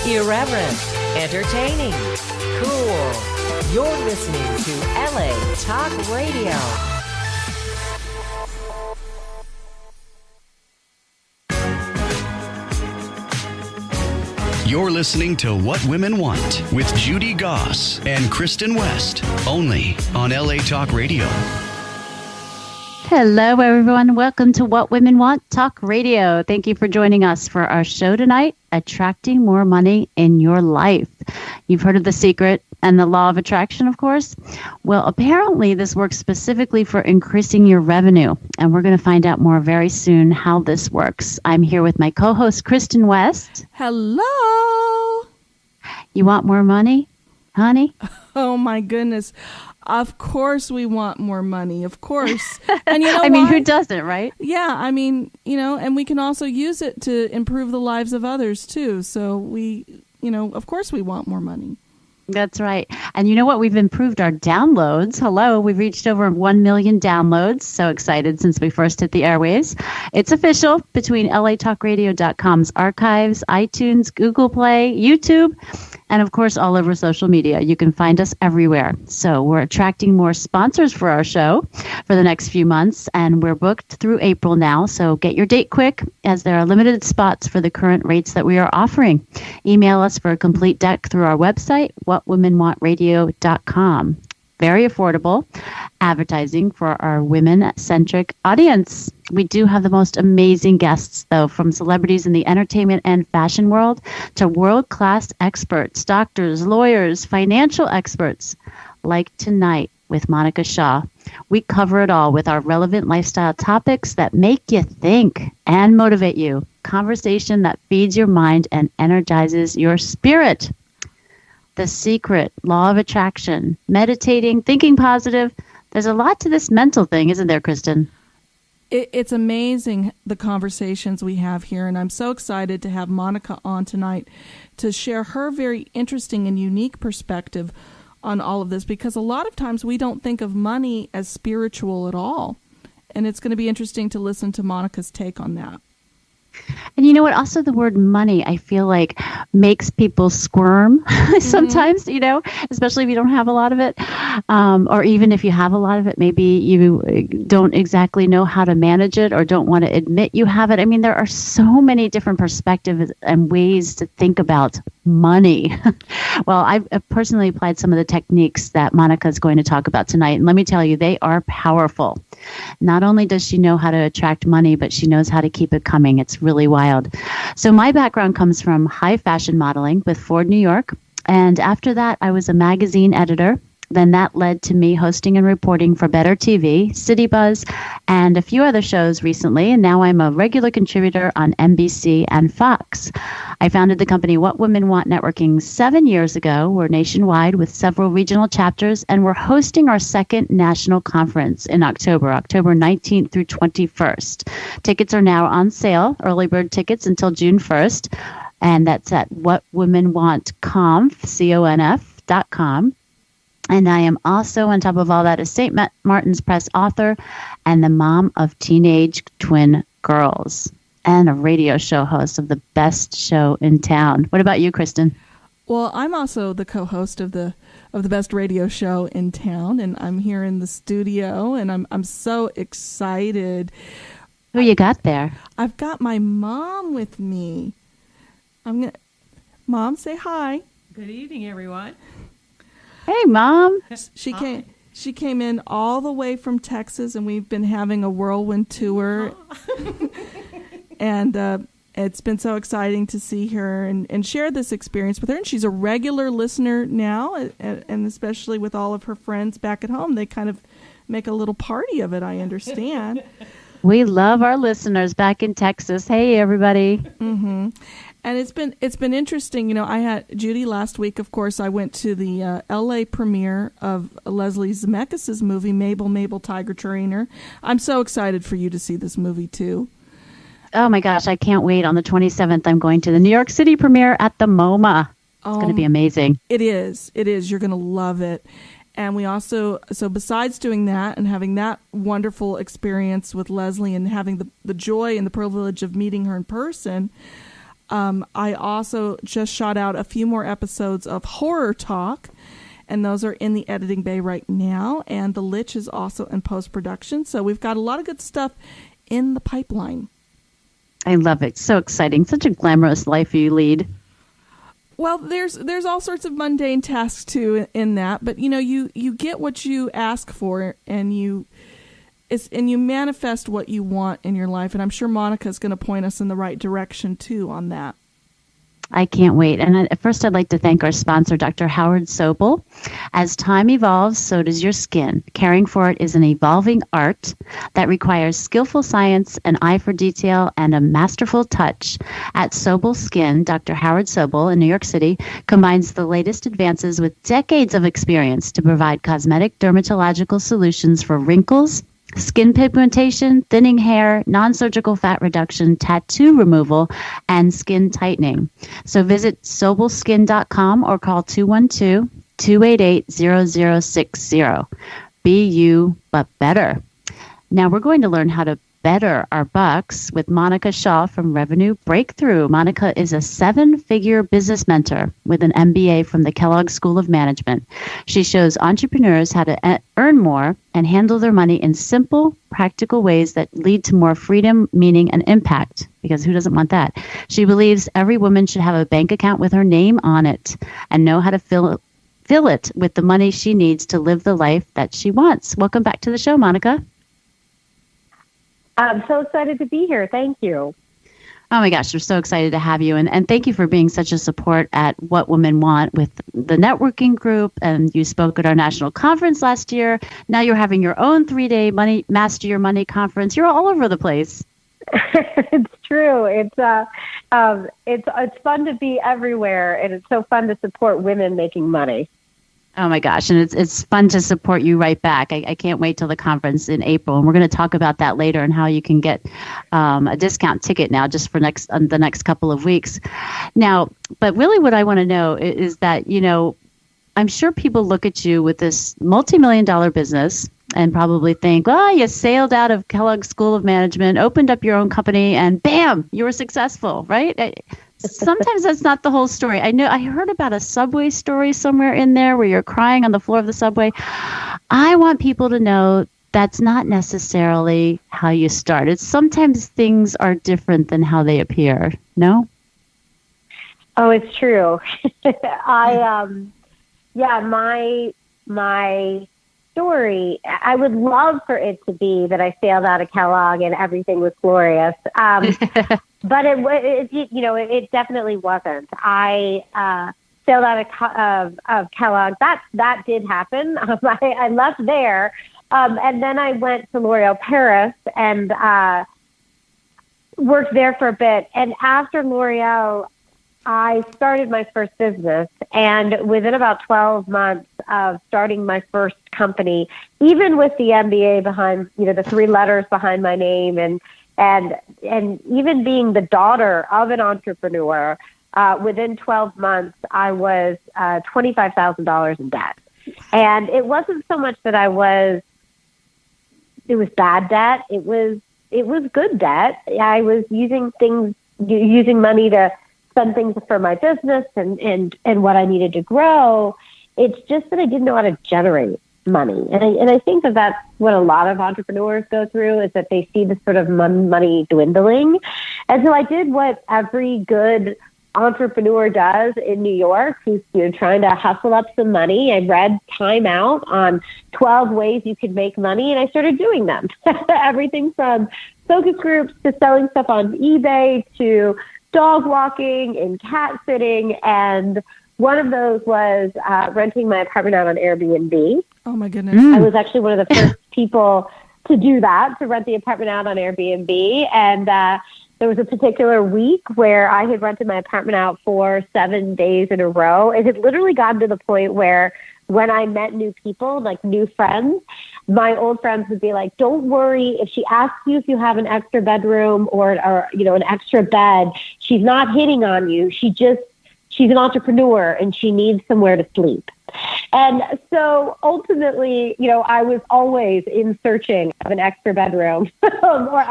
Irreverent, entertaining, cool. You're listening to LA Talk Radio. You're listening to What Women Want with Judy Goss and Kristin West, only on LA Talk Radio. Hello, everyone. Welcome to What Women Want Talk Radio. Thank you for joining us for our show tonight, Attracting More Money in Your Life. You've heard of The Secret and the Law of Attraction, of course. Well, apparently this works specifically for increasing your revenue, and we're going to find out more very soon how this works. I'm here with my co-host, Kristin West. Hello. You want more money, honey? Oh, my goodness. Of course we want more money, of course. And you know I mean, who doesn't, right? Yeah, I mean, and we can also use it to improve the lives of others, too. So of course we want more money. That's right. And you know what? We've improved our downloads. Hello. We've reached over 1 million downloads. So excited since we first hit the airwaves. It's official between latalkradio.com's archives, iTunes, Google Play, YouTube, and of course, all over social media. You can find us everywhere. So we're attracting more sponsors for our show for the next few months, and we're booked through April now. So get your date quick, as there are limited spots for the current rates that we are offering. Email us for a complete deck through our website, whatwomenwantradio.com. Very affordable advertising for our women-centric audience. We do have the most amazing guests, though, from celebrities in the entertainment and fashion world to world-class experts, doctors, lawyers, financial experts, like tonight with Monica Shah. We cover it all with our relevant lifestyle topics that make you think and motivate you. Conversation that feeds your mind and energizes your spirit. The Secret, Law of Attraction, meditating, thinking positive. There's a lot to this mental thing, isn't there, Kristin? It's amazing, the conversations we have here, and I'm so excited to have Monica on tonight to share her very interesting and unique perspective on all of this, because a lot of times we don't think of money as spiritual at all, and it's going to be interesting to listen to Monica's take on that. And you know what? Also, the word money, I feel like, makes people squirm sometimes, especially if you don't have a lot of it. Or even if you have a lot of it, maybe you don't exactly know how to manage it or don't want to admit you have it. I mean, there are so many different perspectives and ways to think about money. Well, I've personally applied some of the techniques that Monica is going to talk about tonight. And let me tell you, they are powerful. Not only does she know how to attract money, but she knows how to keep it coming. It's really wild. So my background comes from high fashion modeling with Ford New York. And after that, I was a magazine editor. Then that led to me hosting and reporting for Better TV, City Buzz, and a few other shows recently. And now I'm a regular contributor on NBC and Fox. I founded the company What Women Want Networking 7 years ago. We're nationwide with several regional chapters, and we're hosting our second national conference in October 19th through 21st. Tickets are now on sale, early bird tickets until June 1st, and that's at whatwomenwantconf.com. And I am also, on top of all that, a St. Martin's Press author and the mom of teenage twin girls and a radio show host of the best show in town. What about you, Kristin? Well, I'm also the co-host of the best radio show in town, and I'm here in the studio, and I'm so excited. Who you got there? I've got my mom with me. Mom, say hi. Good evening, everyone. Hey, Mom. She came in all the way from Texas, and we've been having a whirlwind tour. And it's been so exciting to see her and share this experience with her. And she's a regular listener now, and especially with all of her friends back at home. They kind of make a little party of it, I understand. We love our listeners back in Texas. Hey, everybody. Mm-hmm. And it's been interesting. I had Judy last week. Of course, I went to the L.A. premiere of Leslie Zemeckis' movie, Mabel, Tiger Trainer. I'm so excited for you to see this movie, too. Oh, my gosh. I can't wait. On the 27th, I'm going to the New York City premiere at the MoMA. It's going to be amazing. It is. You're going to love it. And we also, so besides doing that and having that wonderful experience with Leslie and having the joy and the privilege of meeting her in person, I also just shot out a few more episodes of Horror Talk, and those are in the editing bay right now. And The Lich is also in post-production. So we've got a lot of good stuff in the pipeline. I love it. So exciting. Such a glamorous life you lead. Well, there's all sorts of mundane tasks too in that, but you get what you ask for, and you manifest what you want in your life. And I'm sure Monica's going to point us in the right direction too on that. I can't wait. And first, I'd like to thank our sponsor, Dr. Howard Sobel. As time evolves, so does your skin. Caring for it is an evolving art that requires skillful science, an eye for detail, and a masterful touch. At Sobel Skin, Dr. Howard Sobel in New York City combines the latest advances with decades of experience to provide cosmetic dermatological solutions for wrinkles, skin pigmentation, thinning hair, non-surgical fat reduction, tattoo removal, and skin tightening. So visit sobelskin.com or call 212-288-0060. Be you, but better. Now we're going to learn how to better our bucks with Monica Shah from Revenue Breakthrough. Monica is a 7-figure business mentor with an MBA from the Kellogg School of Management. She shows entrepreneurs how to earn more and handle their money in simple, practical ways that lead to more freedom, meaning, and impact, because who doesn't want that? She believes every woman should have a bank account with her name on it and know how to fill it with the money she needs to live the life that she wants. Welcome back to the show, Monica. I'm so excited to be here. Thank you. Oh my gosh, we're so excited to have you. And thank you for being such a support at What Women Want with the networking group. And you spoke at our national conference last year. Now you're having your own 3-day Master Your Money conference. You're all over the place. It's true. It's fun to be everywhere, and it's so fun to support women making money. Oh my gosh, and it's fun to support you right back. I can't wait till the conference in April, and we're going to talk about that later and how you can get a discount ticket now just for the next couple of weeks. Now, but really what I want to know is that, I'm sure people look at you with this multi-million-dollar business and probably think, well, you sailed out of Kellogg School of Management, opened up your own company, and bam, you were successful, right? Sometimes that's not the whole story. I heard about a Subway story somewhere in there where you're crying on the floor of the Subway. I want people to know that's not necessarily how you started. Sometimes things are different than how they appear. No? Oh, it's true. My story, I would love for it to be that I sailed out of Kellogg and everything was glorious. But it definitely wasn't. I sailed out of Kellogg. That did happen. I left there, and then I went to L'Oréal Paris and worked there for a bit. And after L'Oréal, I started my first business. And within about 12 months of starting my first company, even with the MBA behind, the 3 letters behind my name, and even being the daughter of an entrepreneur, within 12 months, I was $25,000 in debt. And it wasn't so much that it was bad debt. It was good debt. I was using money to spend things for my business and what I needed to grow. It's just that I didn't know how to generate money. And I think that's what a lot of entrepreneurs go through, is that they see this sort of money dwindling. And so I did what every good entrepreneur does in New York, who's trying to hustle up some money. I read Time Out on 12 ways you could make money, and I started doing them. Everything from focus groups to selling stuff on eBay to dog walking and cat sitting. And one of those was renting my apartment out on Airbnb. Oh, my goodness. I was actually one of the first people to do that, to rent the apartment out on Airbnb. And there was a particular week where I had rented my apartment out for 7 days in a row. It had literally gotten to the point where when I met new people, like new friends, my old friends would be like, don't worry, if she asks you if you have an extra bedroom or an extra bed, she's not hitting on you. She's an entrepreneur and she needs somewhere to sleep. And so ultimately, I was always in searching of an extra bedroom.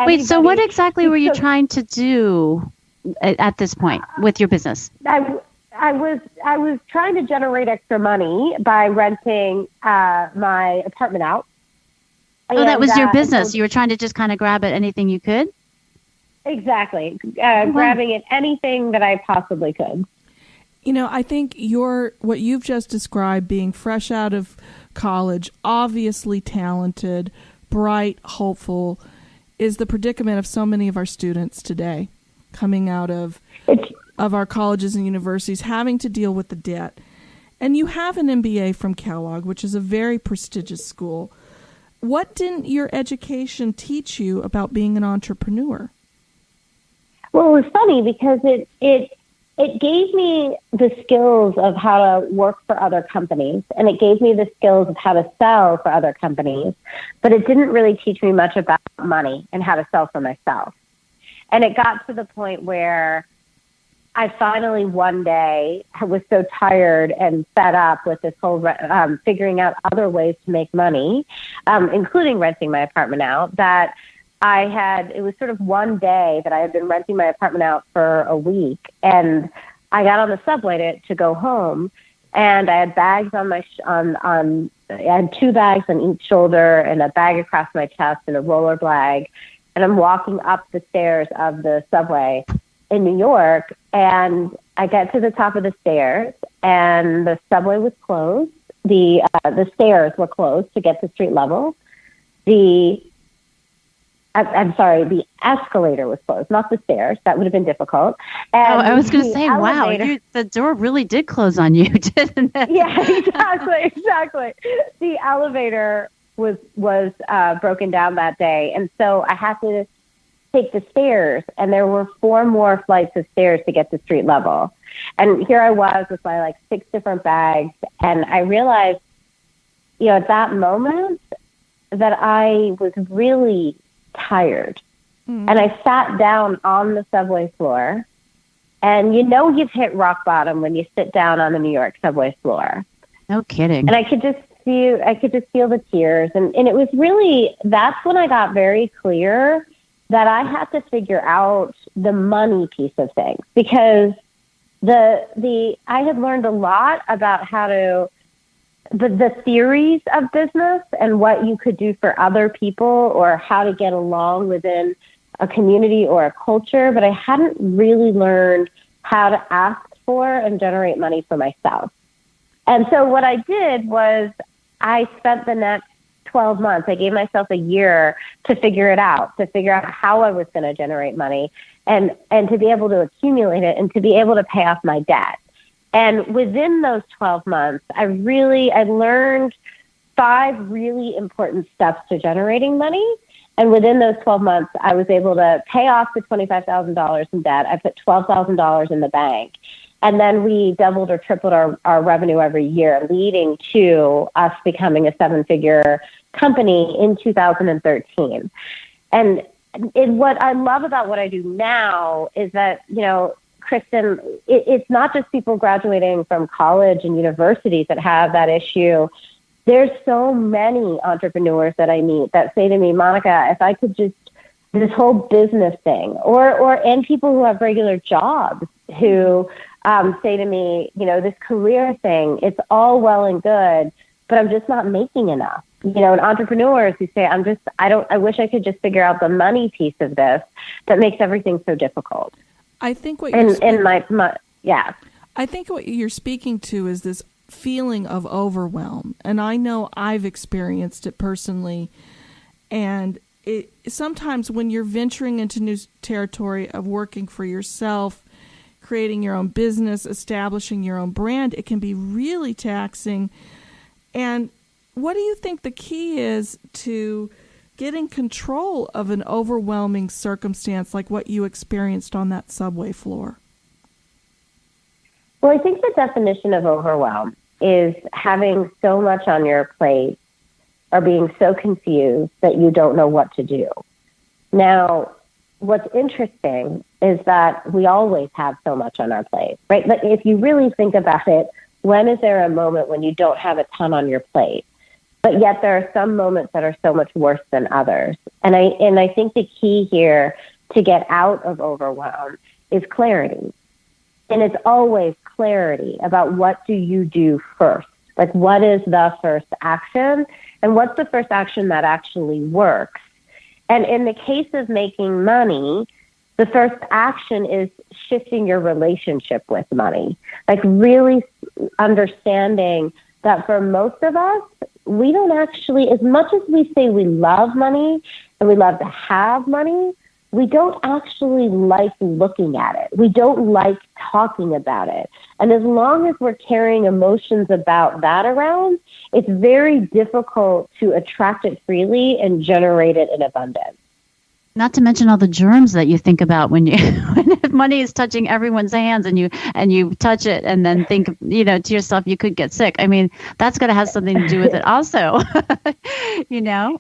Wait, so what exactly were you trying to do at this point with your business? I was trying to generate extra money by renting my apartment out. Oh, that was your business. You were trying to just kind of grab at anything you could? Exactly. Grabbing at anything that I possibly could. You know, I think what you've just described, being fresh out of college, obviously talented, bright, hopeful, is the predicament of so many of our students today, coming out of our colleges and universities, having to deal with the debt. And you have an MBA from Kellogg, which is a very prestigious school. What didn't your education teach you about being an entrepreneur? Well, it was funny because it gave me the skills of how to work for other companies, and it gave me the skills of how to sell for other companies, but it didn't really teach me much about money and how to sell for myself. And it got to the point where I finally one day was so tired and fed up with this whole figuring out other ways to make money, including renting my apartment out, that it was sort of one day that I had been renting my apartment out for a week, and I got on the subway to go home, and I had bags on my I had 2 bags on each shoulder and a bag across my chest and a roller bag, and I'm walking up the stairs of the subway in New York, and I get to the top of the stairs, and the subway was closed. The stairs were closed to get to street level. I'm sorry, the escalator was closed, not the stairs. That would have been difficult. And I was going to say, wow, the door really did close on you, didn't it? Yeah, exactly. The elevator was broken down that day, and so I had to take the stairs, and there were 4 more flights of stairs to get to street level. And here I was with my 6 different bags, and I realized, at that moment that I was really tired. And I sat down on the subway floor, and you've hit rock bottom when you sit down on the New York subway floor. No kidding. And I could just feel the tears, and it was really, that's when I got very clear that I had to figure out the money piece of things, because I had learned a lot about how to the theories of business and what you could do for other people or how to get along within a community or a culture, but I hadn't really learned how to ask for and generate money for myself. And so what I did was I spent the next 12 months, I gave myself a year to figure out how I was going to generate money and to be able to accumulate it and to be able to pay off my debt. And within those 12 months, I learned 5 really important steps to generating money. And within those 12 months, I was able to pay off the $25,000 in debt. I put $12,000 in the bank. And then we doubled or tripled our revenue every year, leading to us becoming a 7-figure company in 2013. And what I love about what I do now is that, Kristin, it's not just people graduating from college and universities that have that issue. There's so many entrepreneurs that I meet that say to me, Monica, if I could just, this whole business thing, and people who have regular jobs who say to me, this career thing, it's all well and good, but I'm just not making enough. And entrepreneurs who say, I wish I could just figure out the money piece of this that makes everything so difficult. I think what I think what you're speaking to is this feeling of overwhelm, and I know I've experienced it personally. And sometimes when you're venturing into new territory of working for yourself, creating your own business, establishing your own brand, it can be really taxing. And what do you think the key is to getting control of an overwhelming circumstance like what you experienced on that subway floor? Well, I think the definition of overwhelm is having so much on your plate or being so confused that you don't know what to do. Now, what's interesting is that we always have so much on our plate, right? But if you really think about it, when is there a moment when you don't have a ton on your plate? But yet there are some moments that are so much worse than others. And I think the key here to get out of overwhelm is clarity. And it's always clarity about what do you do first. Like, what is the first action? And what's the first action that actually works? And in the case of making money, the first action is shifting your relationship with money. Like, really understanding that for most of us, we don't actually, as much as we say we love money and we love to have money, we don't actually like looking at it. We don't like talking about it. And as long as we're carrying emotions about that around, it's very difficult to attract it freely and generate it in abundance. Not to mention all the germs that you think about when you when money is touching everyone's hands and you touch it and then think, to yourself, you could get sick. I mean, that's going to have something to do with it also.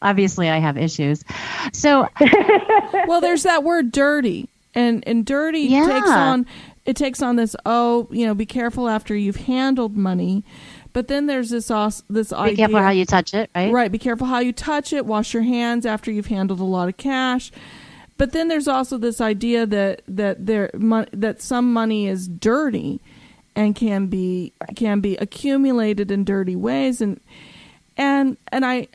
Obviously I have issues. So, well, there's that word dirty, and dirty takes on this, be careful after you've handled money. But then there's this idea. Be careful how you touch it, right? Right. Be careful how you touch it. Wash your hands after you've handled a lot of cash. But then there's also this idea that some money is dirty, and can be accumulated in dirty ways. And I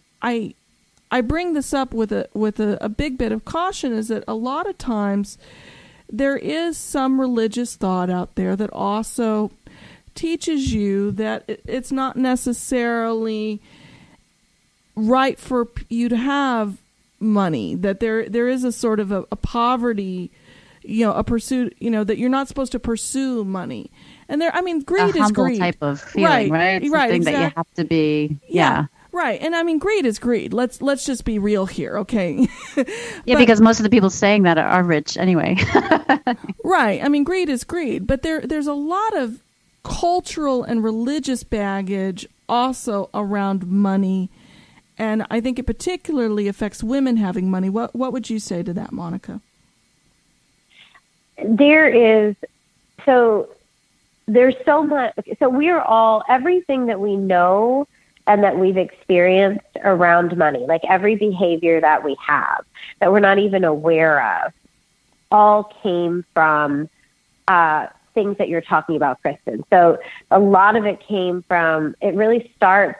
bring this up with a big bit of caution, is that a lot of times there is some religious thought out there that also teaches you that it's not necessarily right for you to have money, that there is a sort of a poverty, a pursuit, that you're not supposed to pursue money. And greed is greed. Type of feeling, right? Something that you have to be, yeah. Right. And greed is greed. Let's just be real here, okay? Because most of the people saying that are rich anyway. Right. Greed is greed, but there's a lot of cultural and religious baggage also around money, and I think it particularly affects women having money. What would you say to that, Monica? There's so much. So we're all, everything that we know and that we've experienced around money, like every behavior that we have that we're not even aware of, all came from things that you're talking about, Kristin. So a lot of it came from, it really starts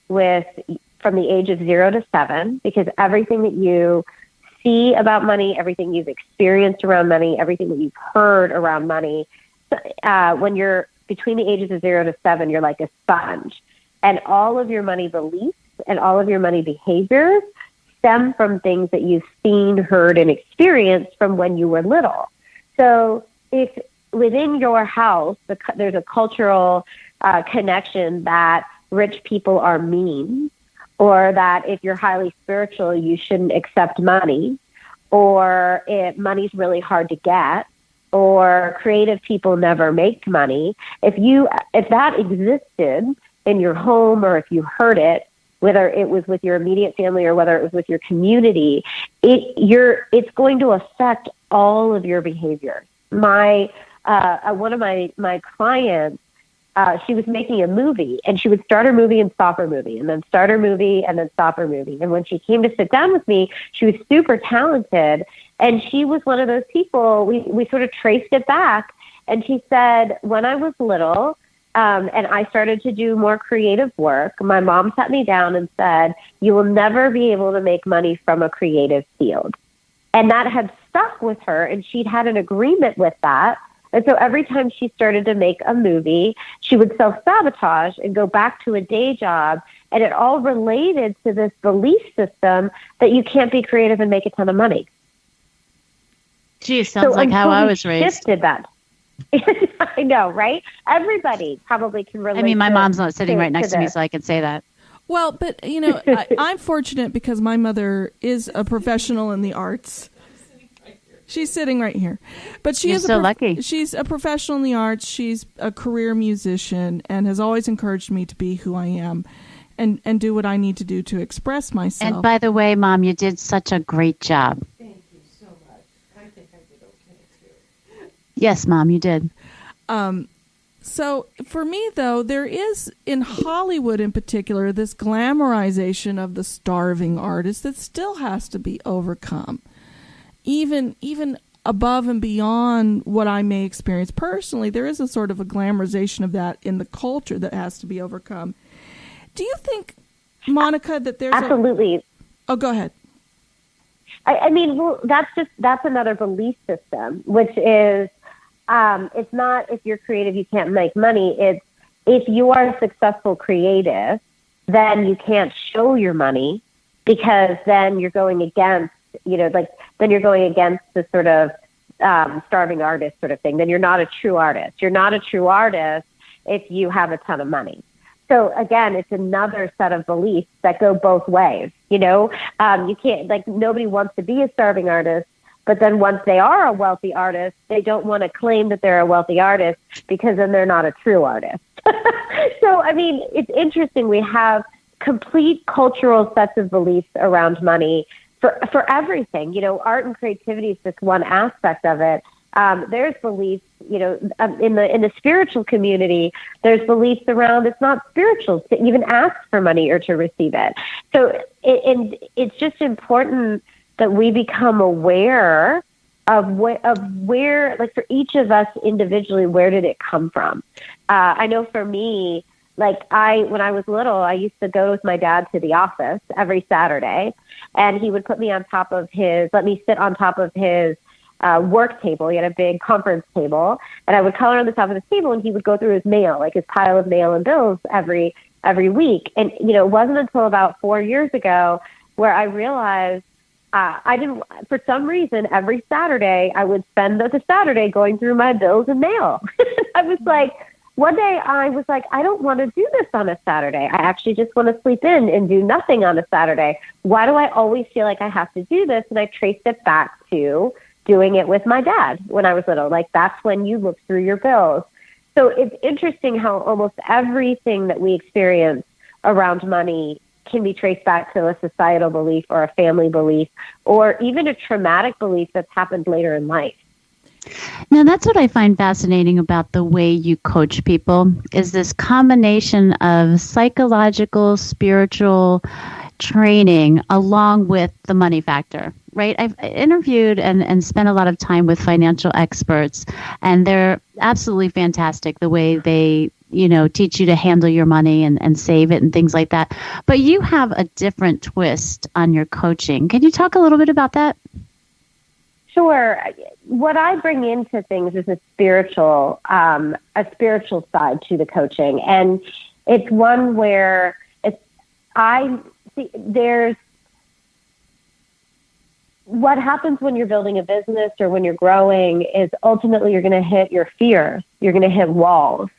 from the age of 0 to 7, because everything that you see about money, everything you've experienced around money, everything that you've heard around money, when you're between the ages of 0 to 7, you're like a sponge. And all of your money beliefs and all of your money behaviors stem from things that you've seen, heard, and experienced from when you were little. So if within your house, there's a cultural connection that rich people are mean, or that if you're highly spiritual, you shouldn't accept money, or if money's really hard to get, or creative people never make money. If that existed in your home, or if you heard it, whether it was with your immediate family or whether it was with your community, it's going to affect all of your behavior. One of my clients, she was making a movie, and she would start her movie and stop her movie, and then start her movie and then stop her movie. And when she came to sit down with me, she was super talented, and she was one of those people, we sort of traced it back, and she said, when I was little, and I started to do more creative work, my mom sat me down and said, you will never be able to make money from a creative field. And that had stuck with her, and she'd had an agreement with that. And so every time she started to make a movie, she would self-sabotage and go back to a day job. And it all related to this belief system that you can't be creative and make a ton of money. Gee, sounds like how I was raised. Shifted that. I know, right? Everybody probably can relate. I mean, my mom's not sitting right next to me, so I can say that. Well, but, I'm fortunate because my mother is a professional in the arts. She's sitting right here. But You're so lucky. She's a professional in the arts. She's a career musician and has always encouraged me to be who I am and do what I need to do to express myself. And by the way, Mom, you did such a great job. Thank you so much. I think I did okay, too. Yes, Mom, you did. So for me, though, there is, in Hollywood in particular, this glamorization of the starving artist that still has to be overcome. Even above and beyond what I may experience personally. There is a sort of a glamorization of that in the culture that has to be overcome. Do you think, Monica, that there's absolutely? Oh, go ahead. I mean, well, that's another belief system, which is it's not if you're creative you can't make money. It's if you are a successful creative, then you can't show your money because then you're going against, then you're going against the sort of starving artist sort of thing. Then you're not a true artist. You're not a true artist if you have a ton of money. So again, it's another set of beliefs that go both ways. You can't, nobody wants to be a starving artist, but then once they are a wealthy artist, they don't want to claim that they're a wealthy artist because then they're not a true artist. So, I mean, it's interesting. We have complete cultural sets of beliefs around money for everything. Art and creativity is just one aspect of it. There's beliefs, in the spiritual community, there's beliefs around it's not spiritual to even ask for money or to receive it. So it's just important that we become aware of where, like for each of us individually, where did it come from? I know for me, when I was little, I used to go with my dad to the office every Saturday, and he would let me sit on top of his work table. He had a big conference table, and I would color on the top of the table, and he would go through his mail, like his pile of mail and bills every week. And, it wasn't until about 4 years ago where I realized for some reason, every Saturday, I would spend the Saturday going through my bills and mail. I was like, one day I was like, I don't want to do this on a Saturday. I actually just want to sleep in and do nothing on a Saturday. Why do I always feel like I have to do this? And I traced it back to doing it with my dad when I was little. Like, that's when you look through your bills. So it's interesting how almost everything that we experience around money can be traced back to a societal belief or a family belief or even a traumatic belief that's happened later in life. Now, that's what I find fascinating about the way you coach people is this combination of psychological, spiritual training along with the money factor, right? I've interviewed and spent a lot of time with financial experts, and they're absolutely fantastic the way they teach you to handle your money and save it and things like that. But you have a different twist on your coaching. Can you talk a little bit about that? Sure. What I bring into things is a spiritual side to the coaching. And it's one where there's what happens when you're building a business or when you're growing is ultimately you're going to hit your fears. You're going to hit walls.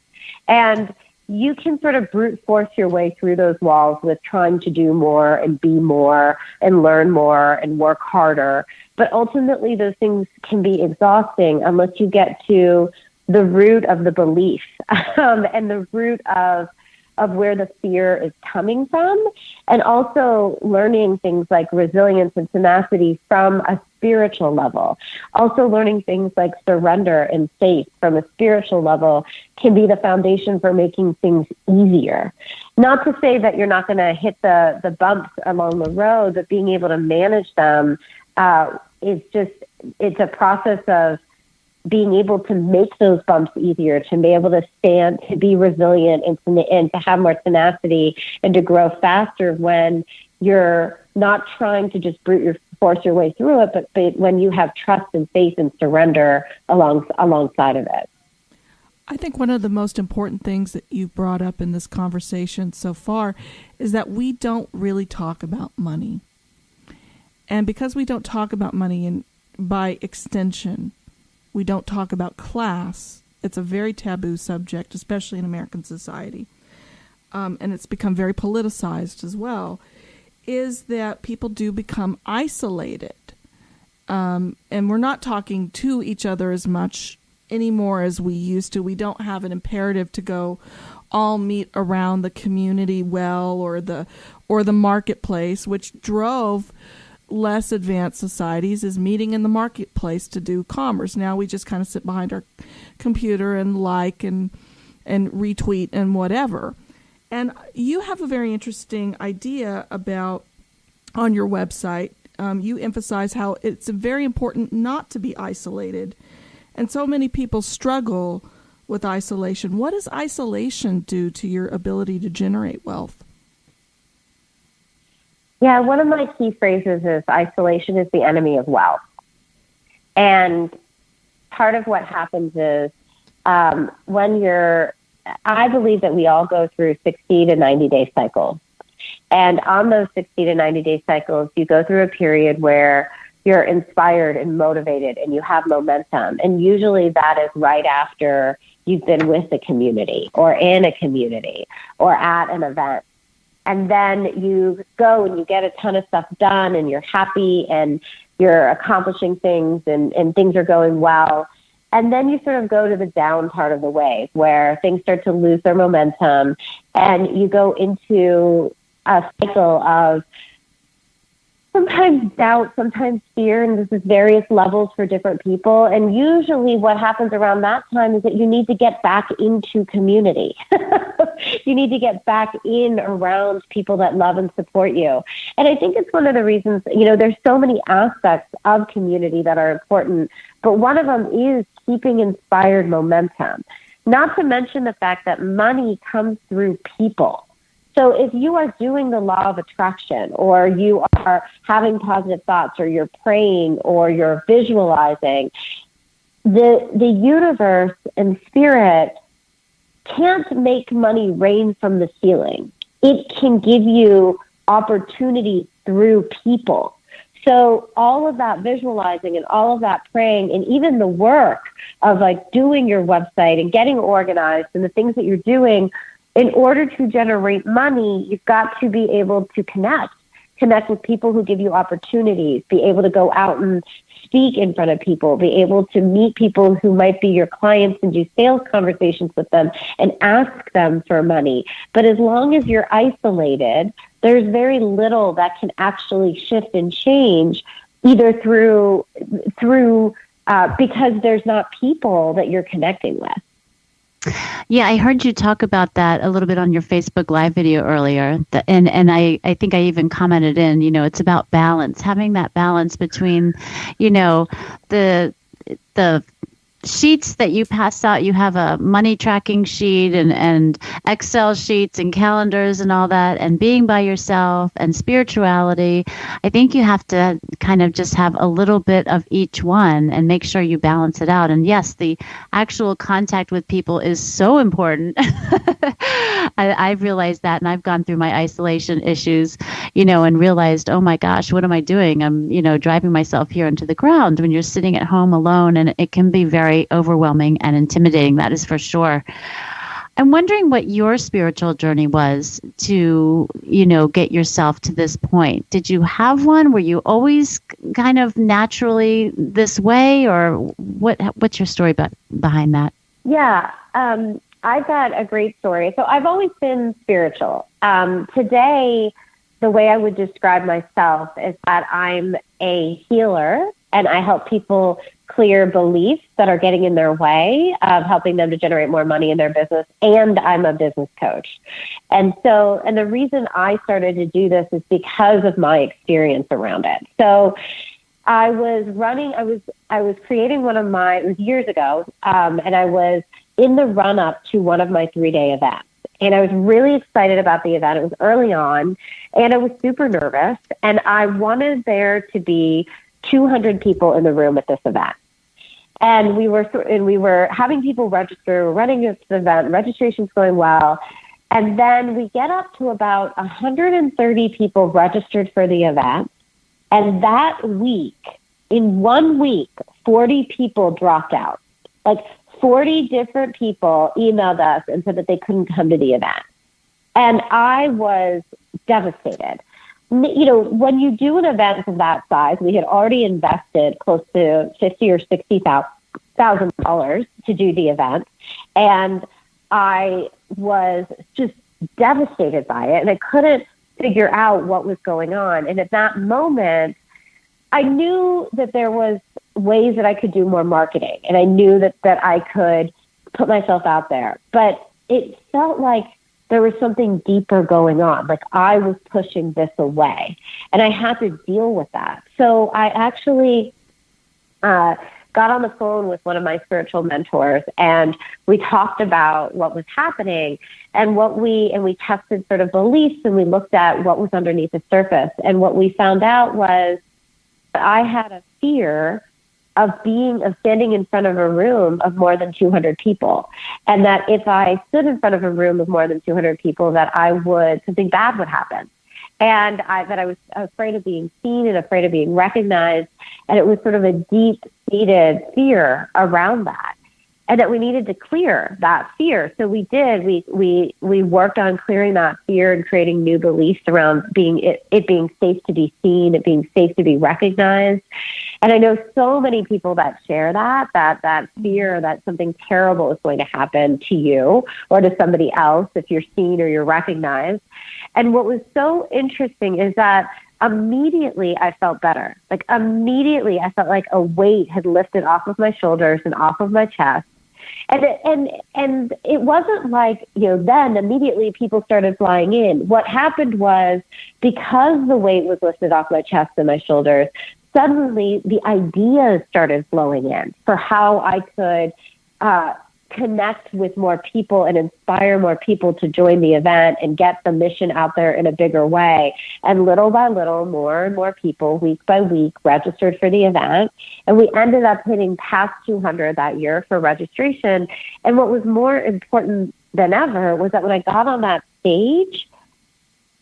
And you can sort of brute force your way through those walls with trying to do more and be more and learn more and work harder. But ultimately, those things can be exhausting unless you get to the root of the belief and the root of where the fear is coming from, and also learning things like resilience and tenacity from a spiritual level. Also learning things like surrender and faith from a spiritual level can be the foundation for making things easier. Not to say that you're not going to hit the bumps along the road, but being able to manage them it's a process of being able to make those bumps easier, to be able to stand, to be resilient, and to have more tenacity, and to grow faster when you're not trying to just force your way through it, but when you have trust and faith and surrender alongside of it. I think one of the most important things that you've brought up in this conversation so far is that we don't really talk about money. And because we don't talk about money, and by extension, we don't talk about class, it's a very taboo subject, especially in American society, and it's become very politicized as well, is that people do become isolated. And we're not talking to each other as much anymore as we used to. We don't have an imperative to go all meet around the community well or the marketplace, which drove less advanced societies is meeting in the marketplace to do commerce. Now we just kind of sit behind our computer and like and retweet and whatever. And you have a very interesting idea about on your website you emphasize how it's very important not to be isolated. And so many people struggle with isolation. What does isolation do to your ability to generate wealth? Yeah, one of my key phrases is isolation is the enemy of wealth. And part of what happens is I believe that we all go through 60 to 90 day cycles. And on those 60 to 90 day cycles, you go through a period where you're inspired and motivated and you have momentum. And usually that is right after you've been with a community or in a community or at an event. And then you go and you get a ton of stuff done and you're happy and you're accomplishing things and things are going well. And then you sort of go to the down part of the wave where things start to lose their momentum and you go into a cycle of sometimes doubt, sometimes fear, and this is various levels for different people. And usually what happens around that time is that you need to get back into community. You need to get back in around people that love and support you. And I think it's one of the reasons, there's so many aspects of community that are important, but one of them is keeping inspired momentum. Not to mention the fact that money comes through people. So if you are doing the law of attraction or you are having positive thoughts or you're praying or you're visualizing, the universe and spirit can't make money rain from the ceiling. It can give you opportunities through people. So all of that visualizing and all of that praying and even the work of like doing your website and getting organized and the things that you're doing, in order to generate money, you've got to be able to connect with people who give you opportunities, be able to go out and speak in front of people, be able to meet people who might be your clients and do sales conversations with them and ask them for money. But as long as you're isolated, there's very little that can actually shift and change either through because there's not people that you're connecting with. Yeah, I heard you talk about that a little bit on your Facebook Live video earlier. And I think I even commented in, it's about balance, having that balance between, the sheets that you pass out. You have a money tracking sheet and Excel sheets and calendars and all that, and being by yourself and spirituality. I think you have to kind of just have a little bit of each one and make sure you balance it out. And yes, the actual contact with people is so important. I've realized that, and I've gone through my isolation issues, and realized, oh my gosh, what am I doing? I'm, driving myself here into the ground when you're sitting at home alone, and it can be very overwhelming and intimidating. That is for sure. I'm wondering what your spiritual journey was to, get yourself to this point. Did you have one? Were you always kind of naturally this way, or what's your story behind that? Yeah, I've got a great story. So I've always been spiritual. Today, the way I would describe myself is that I'm a healer and I help people clear beliefs that are getting in their way of helping them to generate more money in their business. And I'm a business coach. And the reason I started to do this is because of my experience around it. So I was creating it was years ago, and I was in the run up to one of my 3-day events. And I was really excited about the event. It was early on, and I was super nervous. And I wanted there to be 200 people in the room at this event. And we were having people register, we're running this event, registration's going well. And then we get up to about 130 people registered for the event. And that week, in 1 week, 40 people dropped out. Like 40 different people emailed us and said that they couldn't come to the event. And I was devastated. When you do an event of that size, we had already invested close to $50,000 or $60,000 to do the event, and I was just devastated by it, and I couldn't figure out what was going on. And at that moment, I knew that there was ways that I could do more marketing, and I knew that I could put myself out there, but it felt like there was something deeper going on. Like I was pushing this away, and I had to deal with that. So I actually got on the phone with one of my spiritual mentors, and we talked about what was happening and we tested sort of beliefs, and we looked at what was underneath the surface. And what we found out was that I had a fear of standing in front of a room of more than 200 people. And that if I stood in front of a room of more than 200 people, that something bad would happen. And that I was afraid of being seen and afraid of being recognized. And it was sort of a deep-seated fear around that. And that we needed to clear that fear. So we did. We worked on clearing that fear and creating new beliefs around it being safe to be seen, it being safe to be recognized. And I know so many people that share that fear that something terrible is going to happen to you or to somebody else if you're seen or you're recognized. And what was so interesting is that immediately I felt better. Like immediately I felt like a weight had lifted off of my shoulders and off of my chest. And it wasn't like, then immediately people started flying in. What happened was, because the weight was lifted off my chest and my shoulders, suddenly the ideas started flowing in for how I could connect with more people and inspire more people to join the event and get the mission out there in a bigger way. And little by little, more and more people, week by week, registered for the event. And we ended up hitting past 200 that year for registration. And what was more important than ever was that when I got on that stage,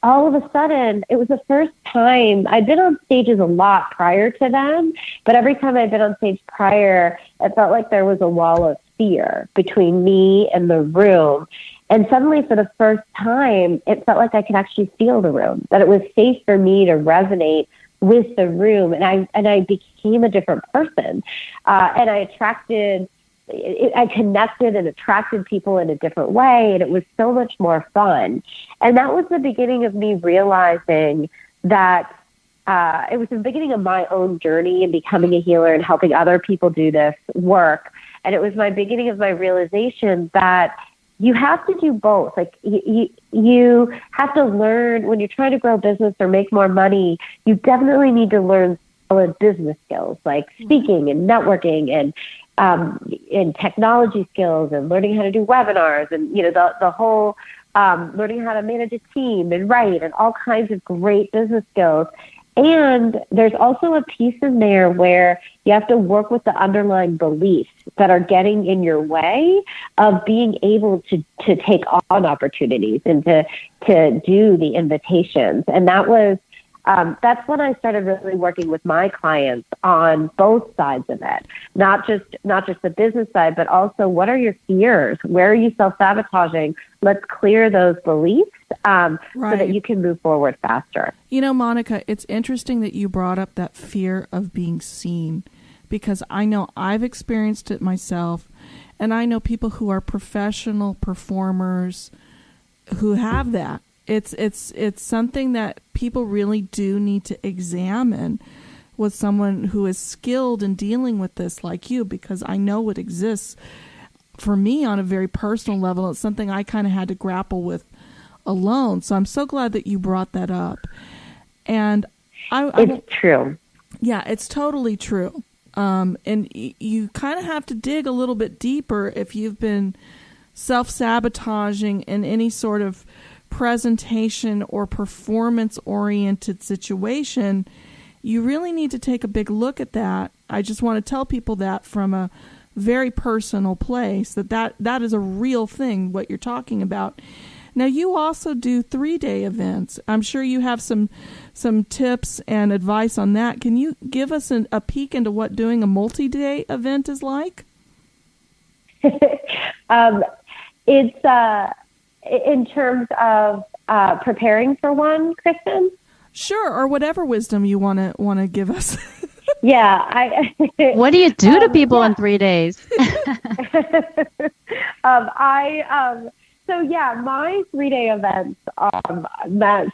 all of a sudden, it was the first time. I'd been on stages a lot prior to them, but every time I'd been on stage prior, it felt like there was a wall of fear between me and the room. And suddenly, for the first time, it felt like I could actually feel the room, that it was safe for me to resonate with the room. And I became a different person. And I connected and attracted people in a different way, and it was so much more fun. And that was the beginning of me realizing that it was the beginning of my own journey in becoming a healer and helping other people do this work. And it was my beginning of my realization that you have to do both. Like you have to learn when you're trying to grow business or make more money, you definitely need to learn solid business skills like speaking and networking and technology skills and learning how to do webinars and, the whole learning how to manage a team and write and all kinds of great business skills. And there's also a piece in there where you have to work with the underlying beliefs that are getting in your way of being able to take on opportunities and to do the invitations. And that was that's when I started really working with my clients on both sides of it, not just the business side, but also what are your fears? Where are you self-sabotaging? Let's clear those beliefs so that you can move forward faster. Monica, it's interesting that you brought up that fear of being seen, because I know I've experienced it myself, and I know people who are professional performers who have that. It's something that people really do need to examine with someone who is skilled in dealing with this like you, because I know it exists for me on a very personal level. It's something I kind of had to grapple with alone. So I'm so glad that you brought that up. And it's true. Yeah, it's totally true. And you kind of have to dig a little bit deeper if you've been self-sabotaging in any sort of presentation or performance-oriented situation. You really need to take a big look at that. I just want to tell people that from a very personal place, that is a real thing, what you're talking about. Now, you also do 3-day events. I'm sure you have some tips and advice on that. Can you give us a peek into what doing a multi-day event is like? It's in terms of preparing for one, Kristin? Sure, or whatever wisdom you want to give us. Yeah, what do you do to people in 3 days? My 3-day events.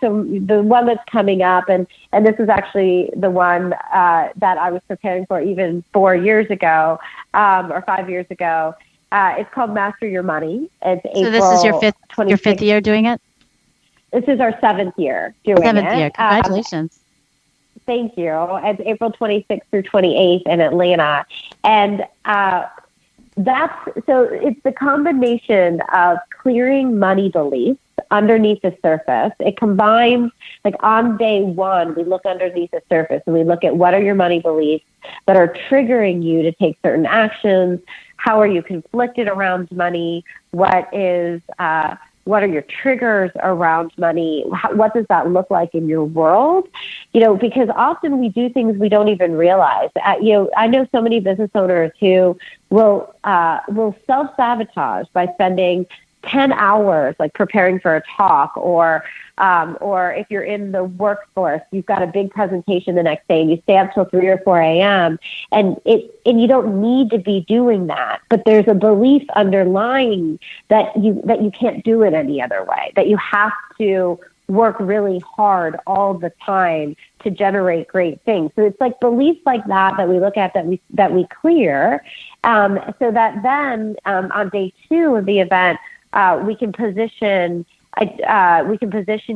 So the one that's coming up, and this is actually the one that I was preparing for even 4 years ago, or 5 years ago. It's called Master Your Money. It's April. So this is your fifth year doing it? This is our 7th year doing it. 7th year. Congratulations. Thank you. It's April 26th through 28th in Atlanta. And it's the combination of clearing money beliefs underneath the surface. It combines, like on day one, we look underneath the surface and we look at what are your money beliefs that are triggering you to take certain actions. How are you conflicted around money? What are your triggers around money? What does that look like in your world? Because often we do things we don't even realize. I know so many business owners who will self-sabotage by spending 10 hours like preparing for a talk, or if you're in the workforce, you've got a big presentation the next day and you stay up till 3 or 4 a.m. and you don't need to be doing that, but there's a belief underlying that you can't do it any other way, that you have to work really hard all the time to generate great things. So it's like beliefs like that we look at, that we clear, so that then on day 2 of the event, we can position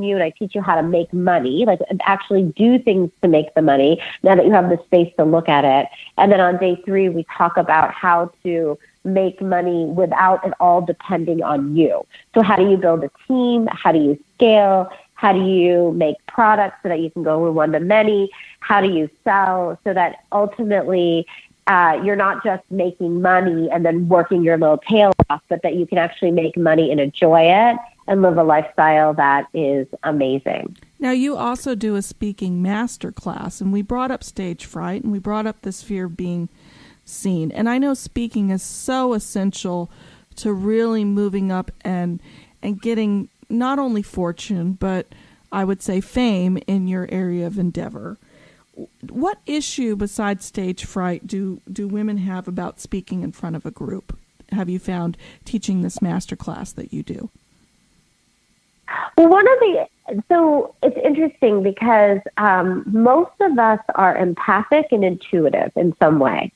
you, and I teach you how to make money, like actually do things to make the money now that you have the space to look at it. And then on day 3, we talk about how to make money without it all depending on you. So how do you build a team? How do you scale? How do you make products so that you can go from one to many? How do you sell so that ultimately you're not just making money and then working your little tail off, but that you can actually make money and enjoy it and live a lifestyle that is amazing. Now, you also do a speaking masterclass, and we brought up stage fright, and we brought up this fear of being seen. And I know speaking is so essential to really moving up and getting not only fortune, but I would say fame in your area of endeavor. What issue besides stage fright do women have about speaking in front of a group? Have you found teaching this masterclass that you do? Well, so it's interesting because most of us are empathic and intuitive in some way.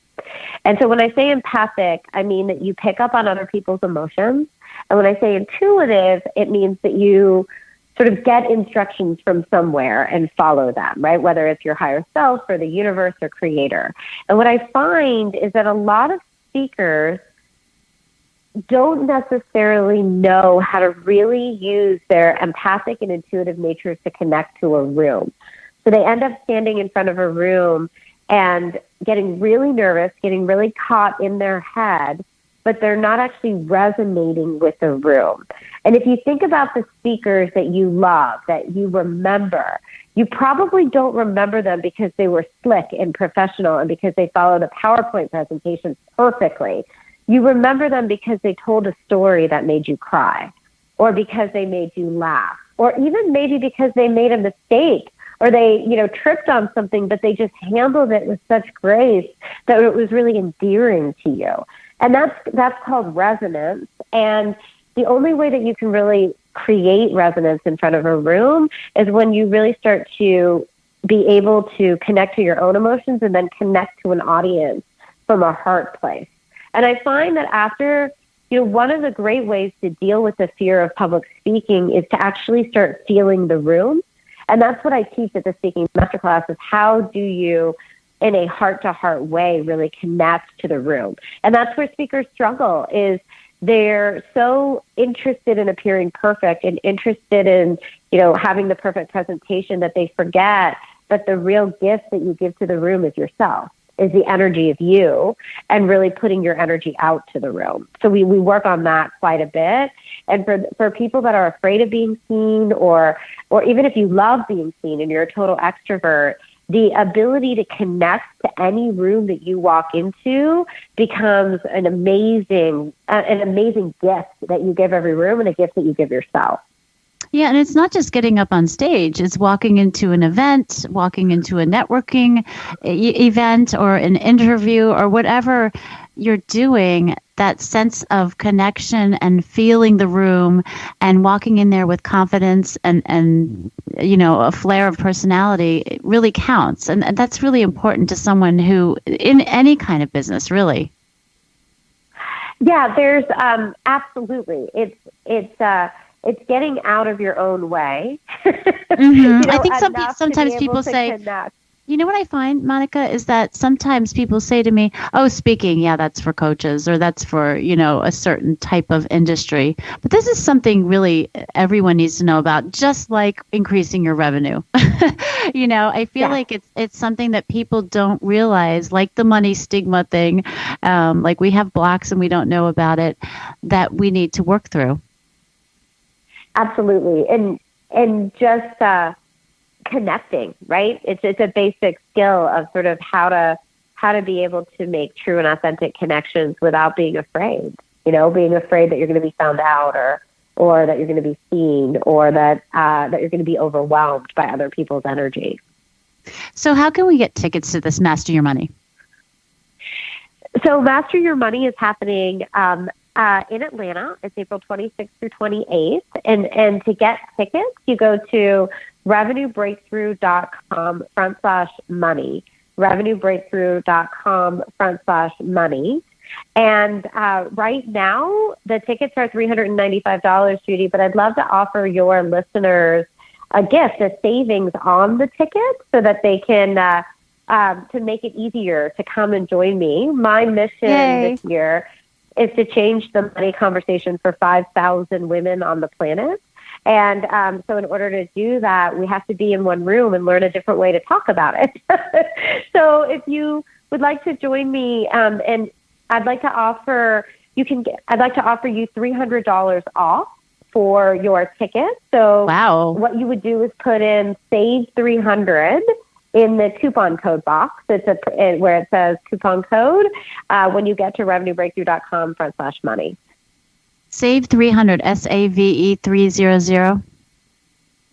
And so when I say empathic, I mean that you pick up on other people's emotions. And when I say intuitive, it means that you sort of get instructions from somewhere and follow them, right? Whether it's your higher self or the universe or creator. And what I find is that a lot of speakers don't necessarily know how to really use their empathic and intuitive natures to connect to a room. So they end up standing in front of a room and getting really nervous, getting really caught in their head, but they're not actually resonating with the room. And if you think about the speakers that you love, that you remember, you probably don't remember them because they were slick and professional and because they followed a PowerPoint presentation perfectly. You remember them because they told a story that made you cry, or because they made you laugh, or even maybe because they made a mistake, or they, tripped on something, but they just handled it with such grace that it was really endearing to you. And that's called resonance. And the only way that you can really create resonance in front of a room is when you really start to be able to connect to your own emotions and then connect to an audience from a heart place. And I find that after, one of the great ways to deal with the fear of public speaking is to actually start feeling the room. And that's what I teach at the Speaking Masterclass, is how do you, in a heart-to-heart way, really connect to the room. And that's where speakers struggle, is they're so interested in appearing perfect and interested in, having the perfect presentation that they forget that the real gift that you give to the room is yourself, is the energy of you, and really putting your energy out to the room. So we work on that quite a bit. And for people that are afraid of being seen, or even if you love being seen and you're a total extrovert, the ability to connect to any room that you walk into becomes an amazing gift that you give every room, and a gift that you give yourself. Yeah, and it's not just getting up on stage. It's walking into an event, walking into a networking event, or an interview, or whatever you're doing. That sense of connection and feeling the room and walking in there with confidence and a flair of personality, it really counts. And that's really important to someone who, in any kind of business, really. Yeah, there's absolutely. It's getting out of your own way. Mm-hmm. I think sometimes people say, connect. you know what I find, Monica, is that sometimes people say to me, oh, speaking, yeah, that's for coaches or that's for, a certain type of industry. But this is something really everyone needs to know about, just like increasing your revenue. I feel like it's something that people don't realize, like the money stigma thing, like we have blocks and we don't know about it, that we need to work through. Absolutely. And just connecting, right? It's a basic skill of sort of how to be able to make true and authentic connections without being afraid. Being afraid that you're going to be found out or that you're going to be seen or that you're going to be overwhelmed by other people's energy. So how can we get tickets to this Master Your Money? So Master Your Money is happening in Atlanta. It's April 26th through 28th. And to get tickets, you go to revenuebreakthrough.com/money, revenuebreakthrough.com/money. And right now, the tickets are $395, Judy, but I'd love to offer your listeners a gift, a savings on the tickets so that they can, to make it easier to come and join me. My mission this year is to change the money conversation for 5,000 women on the planet. And so in order to do that, we have to be in one room and learn a different way to talk about it. So if you would like to join me, and I'd like to offer you $300 off for your ticket. So what you would do is put in Save 300 in the coupon code box. It's where it says coupon code when you get to revenuebreakthrough.com/money. Save 300, SAVE 300.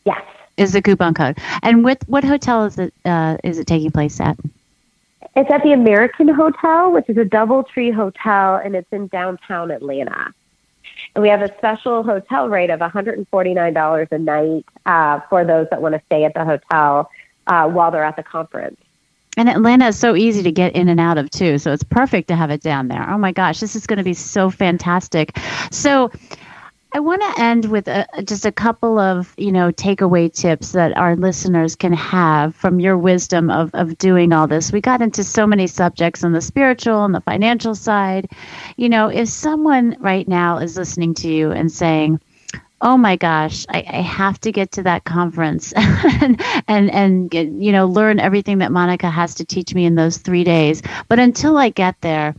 Yes, is the coupon code. And what hotel is it taking place at? It's at the American Hotel, which is a DoubleTree hotel, and it's in downtown Atlanta. And we have a special hotel rate of $149 a night for those that want to stay at the hotel while they're at the conference. And Atlanta is so easy to get in and out of, too. So it's perfect to have it down there. Oh, my gosh, this is going to be so fantastic. So I want to end with just a couple of, takeaway tips that our listeners can have from your wisdom of doing all this. We got into so many subjects on the spiritual and the financial side. If someone right now is listening to you and saying, oh my gosh, I have to get to that conference and get, learn everything that Monica has to teach me in those 3 days. But until I get there,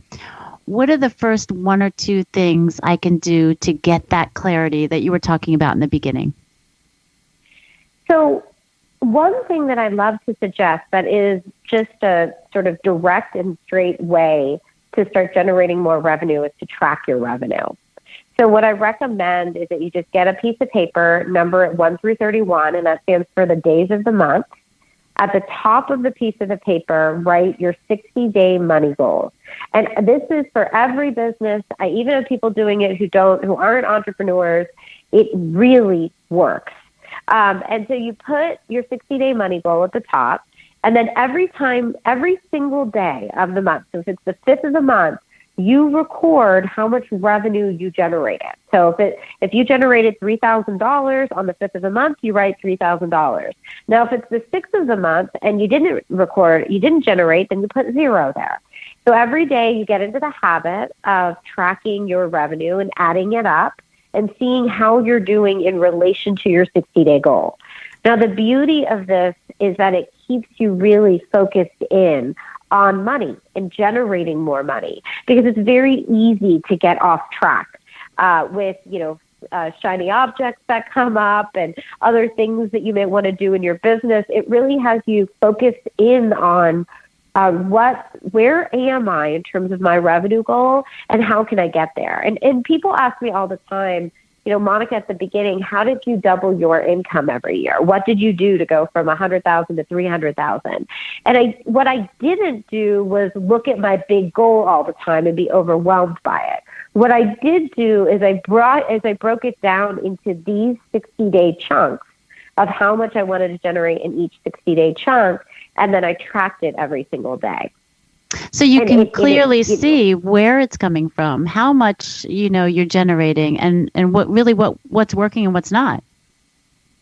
what are the first one or two things I can do to get that clarity that you were talking about in the beginning? So one thing that I love to suggest that is just a sort of direct and straight way to start generating more revenue is to track your revenue. So what I recommend is that you just get a piece of paper, number it 1 through 31, and that stands for the days of the month. At the top of the piece of the paper, write your 60-day money goals. And this is for every business. I even have people doing it who aren't entrepreneurs. It really works. And so you put your 60-day money goal at the top, and then every single day of the month, so if it's the 5th of the month, you record how much revenue you generated. So if you generated $3,000 on the 5th of the month, you write $3,000. Now, if it's the 6th of the month and you didn't generate, then you put 0 there. So every day you get into the habit of tracking your revenue and adding it up and seeing how you're doing in relation to your 60-day goal. Now, the beauty of this is that it keeps you really focused in on money and generating more money, because it's very easy to get off track with, shiny objects that come up and other things that you may want to do in your business. It really has you focused in on where am I in terms of my revenue goal and how can I get there? And people ask me all the time, Monica, at the beginning, how did you double your income every year? What did you do to go from 100,000 to 300,000? And what I didn't do was look at my big goal all the time and be overwhelmed by it. What I did do is I broke it down into these 60-day chunks of how much I wanted to generate in each 60-day chunk, and then I tracked it every single day. So you And can clearly see where it's coming from, how much, you're generating and what's working and what's not.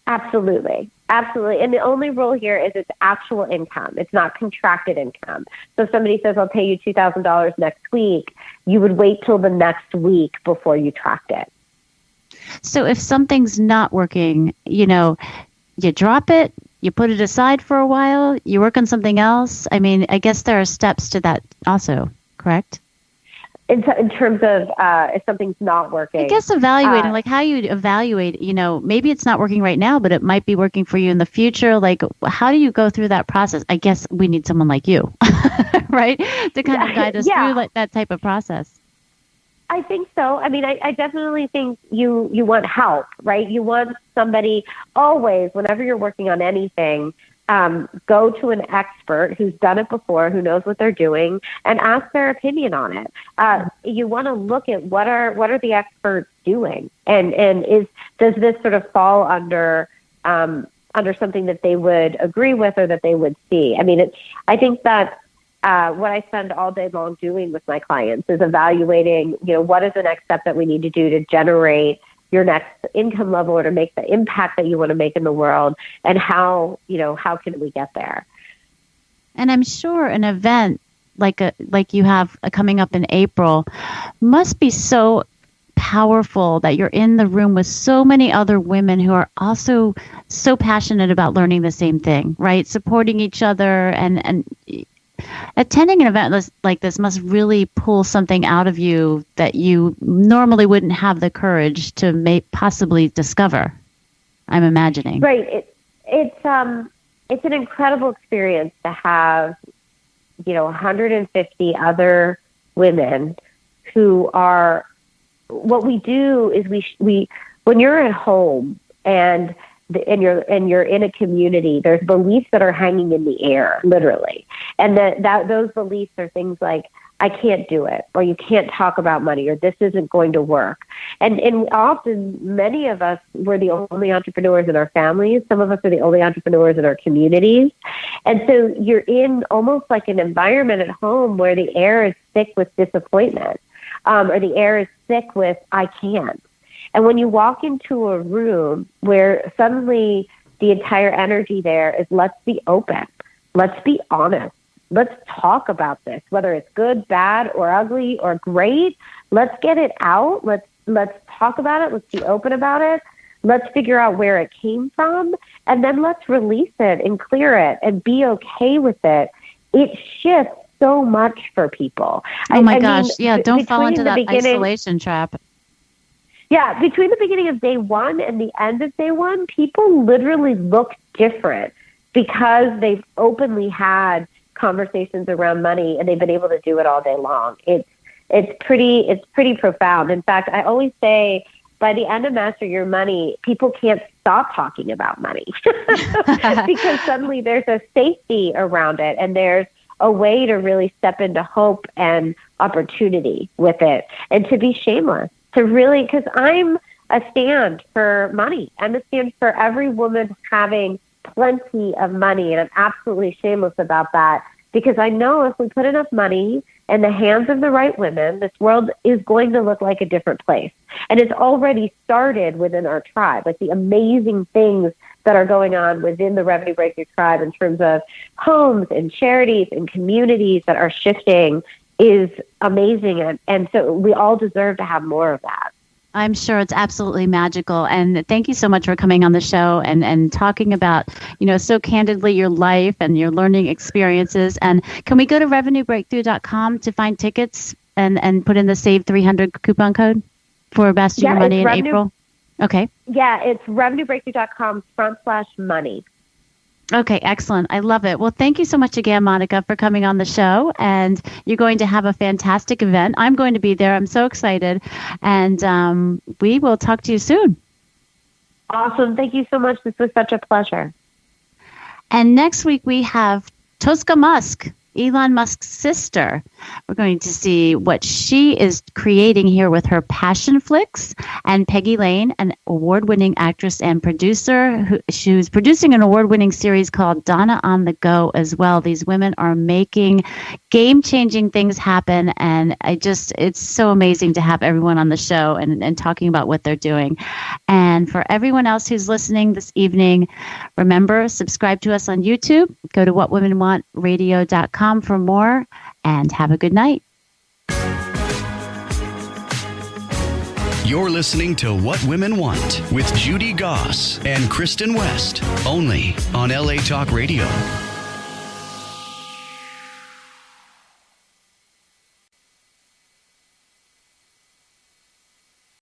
Absolutely. Absolutely. And the only rule here is it's actual income. It's not contracted income. So if somebody says, I'll pay you $2,000 next week, you would wait till the next week before you tracked it. So if something's not working, you drop it, you put it aside for a while, you work on something else. I mean, I guess there are steps to that also, correct? In terms of if something's not working. I guess evaluating, like how you evaluate, maybe it's not working right now, but it might be working for you in the future. Like, how do you go through that process? I guess we need someone like you, right? To kind of guide us through that type of process. I think so. I mean, I definitely think you want help, right? You want somebody always, whenever you're working on anything, go to an expert who's done it before, who knows what they're doing, and ask their opinion on it. You want to look at what are the experts doing, and does this sort of fall under something that they would agree with or that they would see? I mean, I think that what I spend all day long doing with my clients is evaluating, what is the next step that we need to do to generate your next income level or to make the impact that you want to make in the world, and how can we get there? And I'm sure an event like you have coming up in April must be so powerful that you're in the room with so many other women who are also so passionate about learning the same thing, right? Supporting each other, and attending an event like this must really pull something out of you that you normally wouldn't have the courage to possibly discover, I'm imagining. Right. It's an incredible experience to have, 150 other women who are, what we do is we when you're at home and you're in a community, there's beliefs that are hanging in the air, literally. And that those beliefs are things like, I can't do it, or you can't talk about money, or this isn't going to work. And often many of us were the only entrepreneurs in our families. Some of us are the only entrepreneurs in our communities. And so you're in almost like an environment at home where the air is thick with disappointment, or the air is thick with, I can't. And when you walk into a room where suddenly the entire energy there is, let's be open, let's be honest, let's talk about this, whether it's good, bad, or ugly, or great, let's get it out, let's talk about it, let's be open about it, let's figure out where it came from, and then let's release it and clear it and be okay with it. It shifts so much for people. Oh my gosh, yeah, don't fall into that isolation trap. Yeah, between the beginning of day one and the end of day one, people literally look different because they've openly had conversations around money and they've been able to do it all day long. It's pretty profound. In fact, I always say by the end of Master Your Money, people can't stop talking about money because suddenly there's a safety around it, and there's a way to really step into hope and opportunity with it, and to be shameless. To really, because I'm a stand for money. I'm a stand for every woman having plenty of money, and I'm absolutely shameless about that, because I know if we put enough money in the hands of the right women, this world is going to look like a different place. And it's already started within our tribe, like the amazing things that are going on within the Revenue Breakthrough Tribe in terms of homes and charities and communities that are shifting is amazing. And so we all deserve to have more of that. I'm sure it's absolutely magical. And thank you so much for coming on the show and talking about, so candidly your life and your learning experiences. And can we go to revenuebreakthrough.com to find tickets and put in the Save 300 coupon code for Master Your Money in April? Okay. Yeah, it's revenuebreakthrough.com/money. Okay, excellent. I love it. Well, thank you so much again, Monica, for coming on the show. And you're going to have a fantastic event. I'm going to be there. I'm so excited. And we will talk to you soon. Awesome. Thank you so much. This was such a pleasure. And next week we have Tosca Musk. Elon Musk's sister. We're going to see what she is creating here with her passion flicks, and Peggy Lane, an award-winning actress and producer, who's producing an award-winning series called Donna on the Go as well. These women are making game-changing things happen, and it's so amazing to have everyone on the show and talking about what they're doing. And for everyone else who's listening this evening, remember, subscribe to us on YouTube. Go to whatwomenwantradio.com for more, and have a good night. You're listening to What Women Want with Judy Goss and Kristin West, only on LA Talk Radio.